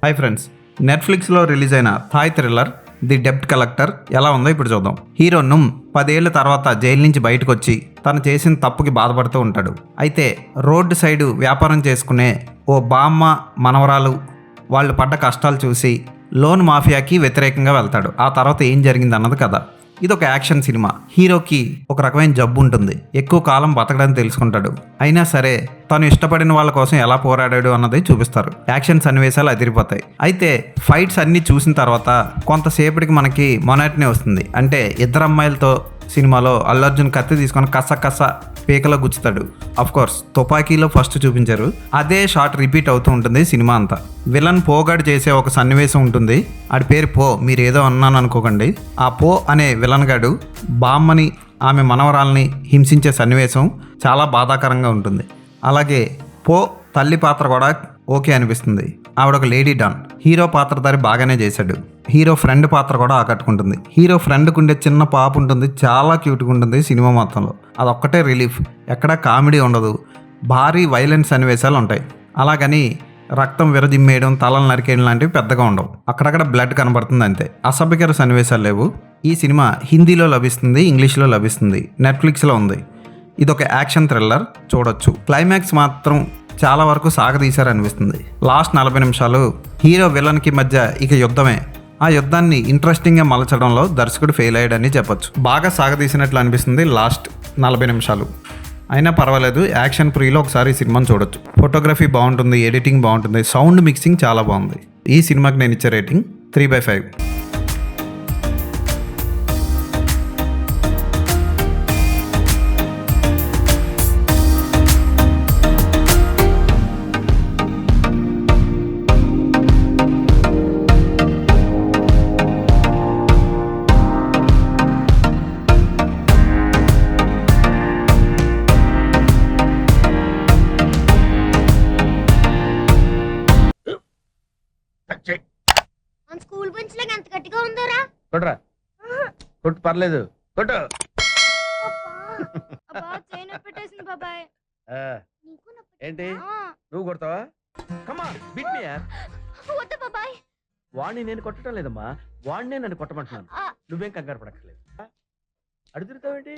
Hi friends, నెట్ఫ్లిక్స్లో release అయిన Thai thriller the డెబ్ట్ కలెక్టర్ ఎలా ఉందో ఇప్పుడు చూద్దాం. హీరో నుమ్ 10 ఏళ్ల తర్వాత జైలు నుంచి బయటకు వచ్చి తను చేసిన తప్పుకి బాధపడుతూ ఉంటాడు. అయితే రోడ్డు సైడు వ్యాపారం చేసుకునే ఓ బామ్మ మనవరాలు వాళ్ళు పడ్డ కష్టాలు చూసి లోన్ మాఫియాకి వ్యతిరేకంగా వెళ్తాడు. ఆ తర్వాత ఏం జరిగింది అన్నది కథ. ఇది ఒక యాక్షన్ సినిమా. హీరోకి ఒక రకమైన జబ్బు ఉంటుంది, ఎక్కువ కాలం బతకడానికి తెలుసుకుంటాడు. అయినా సరే తను ఇష్టపడిన వాళ్ళ కోసం ఎలా పోరాడాడు అన్నది చూపిస్తారు. యాక్షన్ సన్నివేశాలు అదిరిపోతాయి. అయితే ఫైట్స్ అన్ని చూసిన తర్వాత కొంతసేపటికి మనకి మొనాటనీ వస్తుంది. అంటే ఇద్దరు అమ్మాయిలతో సినిమాలో అల్లు అర్జున్ కత్తి తీసుకొని కస పీకలో గుచ్చుతాడు. అఫ్ కోర్స్ తుపాకీలో ఫస్ట్ చూపించారు, అదే షాట్ రిపీట్ అవుతూ ఉంటుంది సినిమా అంతా. విలన్ పోగాడు చేసే ఒక సన్నివేశం ఉంటుంది. ఆడి పేరు పో, మీరు ఏదో అన్నాను అనుకోకండి. ఆ పో అనే విలన్ గాడు బామ్మని ఆమె మనవరాల్ని హింసించే సన్నివేశం చాలా బాధాకరంగా ఉంటుంది. అలాగే పో తల్లి పాత్ర కూడా ఓకే అనిపిస్తుంది. ఆవిడ ఒక లేడీ డాన్. హీరో పాత్రధారి బాగానే చేశాడు. హీరో ఫ్రెండ్ పాత్ర కూడా ఆకట్టుకుంటుంది. హీరో ఫ్రెండ్కి ఉండే చిన్న పాప ఉంటుంది, చాలా క్యూట్గా ఉంటుంది సినిమా మొత్తంలో. అదొక్కటే రిలీఫ్. ఎక్కడా కామెడీ ఉండదు, భారీ వైలెన్స్ సన్నివేశాలు ఉంటాయి. అలాగని రక్తం విరజిమ్మేయడం, తలలు నరికేయడం లాంటివి పెద్దగా ఉండవు. అక్కడక్కడ బ్లడ్ కనబడుతుంది అంతే. అసభ్యకర సన్నివేశాలు లేవు. ఈ సినిమా హిందీలో లభిస్తుంది, ఇంగ్లీష్లో లభిస్తుంది, నెట్ఫ్లిక్స్లో ఉంది. ఇదొక యాక్షన్ థ్రిల్లర్, చూడొచ్చు. క్లైమాక్స్ మాత్రం చాలా వరకు సాగదీశారనిపిస్తుంది. లాస్ట్ 40 నిమిషాలు హీరో విలన్కి మధ్య ఇక యుద్ధమే. ఆ యుద్ధాన్ని ఇంట్రెస్టింగ్గా మలచడంలో దర్శకుడు ఫెయిల్ అయ్యాడని చెప్పొచ్చు. బాగా సాగదీసినట్లు అనిపిస్తుంది లాస్ట్ 40 నిమిషాలు. అయినా పర్వాలేదు, యాక్షన్ ప్రీలో ఒకసారి ఈ సినిమాని చూడొచ్చు. ఫోటోగ్రఫీ బాగుంటుంది, ఎడిటింగ్ బాగుంటుంది, సౌండ్ మిక్సింగ్ చాలా బాగుంది. ఈ సినిమాకి నేను ఇచ్చే రేటింగ్ 3/5. మన స్కూల్ బెంచ్ లాగా ఎంత గట్టిగా ఉందోరా. కొట్రా, కొట్టు, పర్లేదు, కొట్టు. అబ్బా చైన్ పెట్టేసింది బాబాయ్. ఆ, నీకు నొప్పి. ఏంటి ఆ, నువ్వు కొడతావా? కమాన్ బిట్ మీ యార్. వద్దు బాబాయ్. వాణ్ణి నేను కొట్టడం లేదమ్మా, వాణ్ణే నన్ను కొట్టమంటున్నాను. ఆ, నువ్వేం కంగారు పడక్కర్లేదు. అడుగుతావేంటి?